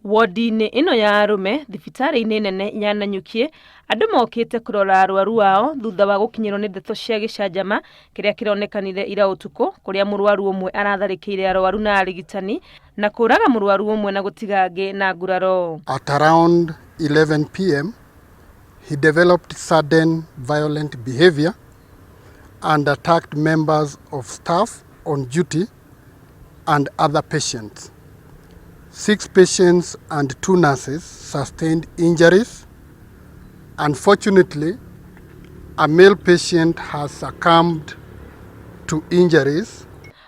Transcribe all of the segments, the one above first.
Wondi-ini ino ya arume thibitari-ini nene ya Nanyuki andu mokite kurora arwaru wao thutha wa gukinyirwo ni ndeto cia gicanjama kiria kironekanire ira utuku kuria Murwaru umwe aratharikire arwaru na arigitani na kuuraga Murwaru umwe na gutigange na nguraro. At around 11 p.m. he developed sudden violent behavior and attacked members of staff on duty and other patients. 6 patients and 2 nurses sustained injuries. Unfortunately, a male patient has succumbed to injuries.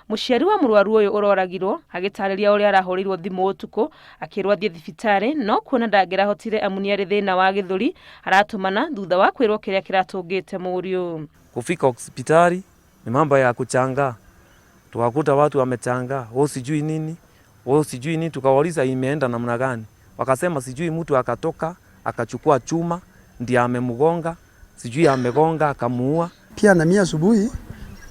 Muciari wa Murwaru uyu uroragirwo agitariria uria arahurirwo thimu utuku akirwa thie thibitari no kuona ndangirahotire amunia thina wa githuri aratumana thutha wa kwirwo kiria kiratungite muriu. Kufika hospitali ni mambo ya kuchanga, tukakuta watu wamechanga, wao sijui nini, wao sijui nini, tukawauliza imeenda namna gani, wakasema sijui mtu akatoka akachukua chuma ndiye amemgonga, sijui amegonga akamuua. Pia na mimi asubuhi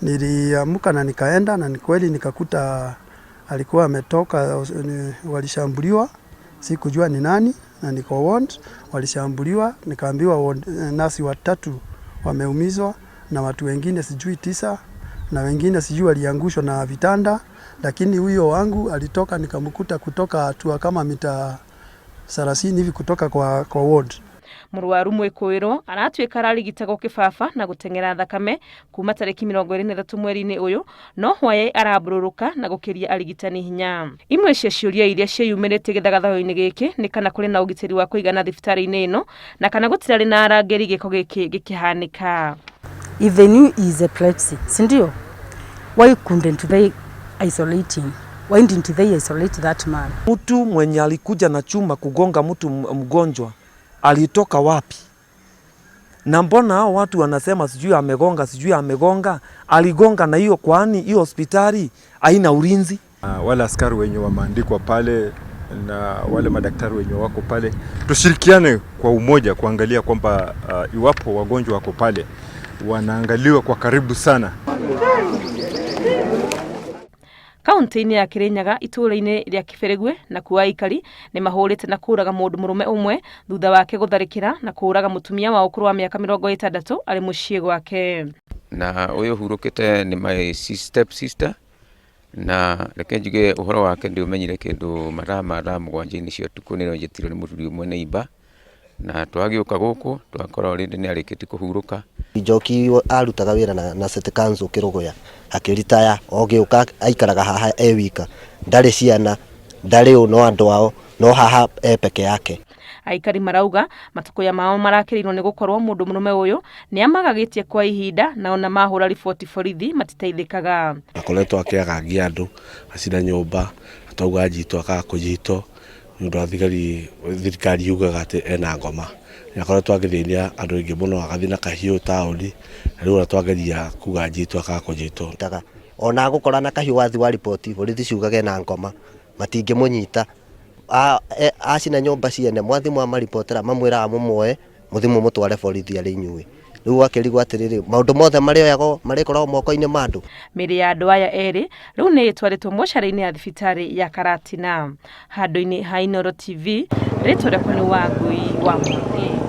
niliamka na nikaenda na kweli nikakuta alikuwa ametoka, walishambuliwa, sikujua ni nani, na niko ward walishambuliwa, nikaambiwa nasi 3 wameumizwa na watu wengine sijui 9 na wengine sijui waliangushwa na vitanda, lakini huyo wangu alitoka nikamkuta kutoka hatua kama mita 30 hivi kutoka kwa ward. Murwaru mwikuirwo aratuika ararigitagwo kibaba na guteng'era thakame kuma tariki 23 mweri-ini uyu no hwaye arabururuka na gukiria arigitani hinya. Imwe cia ciuria iria ciumirite githagatho-ini giki ni kana kuri na ugitiri wa kuigana thibitari-ini ino na kana gutirari na arangeri giko giki gikihanika. If they knew is epilepsy, sindio, why couldn't they isolate him? Why didn't they isolate that man? Mtu mwenye alikuja na chuma kugonga mtu mgonjwa alitoka wapi? Na mbona hao watu wanasema sijui amegonga, aligonga na hiyo, kwani hiyo hospitali haina ulinzi? Wale askari wenye wameandikwa pale na wale madaktari wenye wako pale, tushirikiane kwa umoja kuangalia kwamba iwapo wagonjwa wako pale wanaangaliwa kwa karibu sana. Kaunti-ini ya Kirinyaga itura-ini ria Kibirigwi Nakuo aikari ni mahurite na kuuraga mundu murume umwe thutha wake gutharikira na kuuraga mutumia wa ukuru wa miaka 60 ari mucii gwake. Na uyu hurukite ni my step sister na reke njuge uhoro wake ndi umenyire kindu mara mugwanje-ini cio tuku niro njitirwo ni muthuri umwe ni imba na twagiuka guku twakora already ni arikiti kuhuruka. Njoki arutaga wira na city council Kirugoya akiritaya ogiuka aikaraga haha wika ndari ciana ndari no andu ao no haha peke yake. Aikari marauga matukuya mao marakirirwo ni gukorwo mundu murume uyu ni amagagitie kwa ihinda na ona mahura riboti borithi matiteithikaga. Akoretwo akiagangia andu acina nyumba atauga njito akakujito nundu thirikari yugaga ati ena ngoma. Akoretwo agithinia andu aingi muno agathi na kahiu taoni riu twageria kuga njito akakujito. Ona gukora na kahiu wathi wa ripoti borithi ciugage na ngoma matingimunyita. Acina nyumba ciene mwathi maripotera mamwira mumwe muthimu mutware borithi ari nyui. Riu akirigwo atiriri maundu mothe marikorwo moko-ini ma andu. Miri ya andu aya eri riu ni itwaritwo mochari-ini ya thibitari ya Karatina. Handu-ini ha Inoro TV ritwa rĩakwa nĩ Wangui wa Muthi.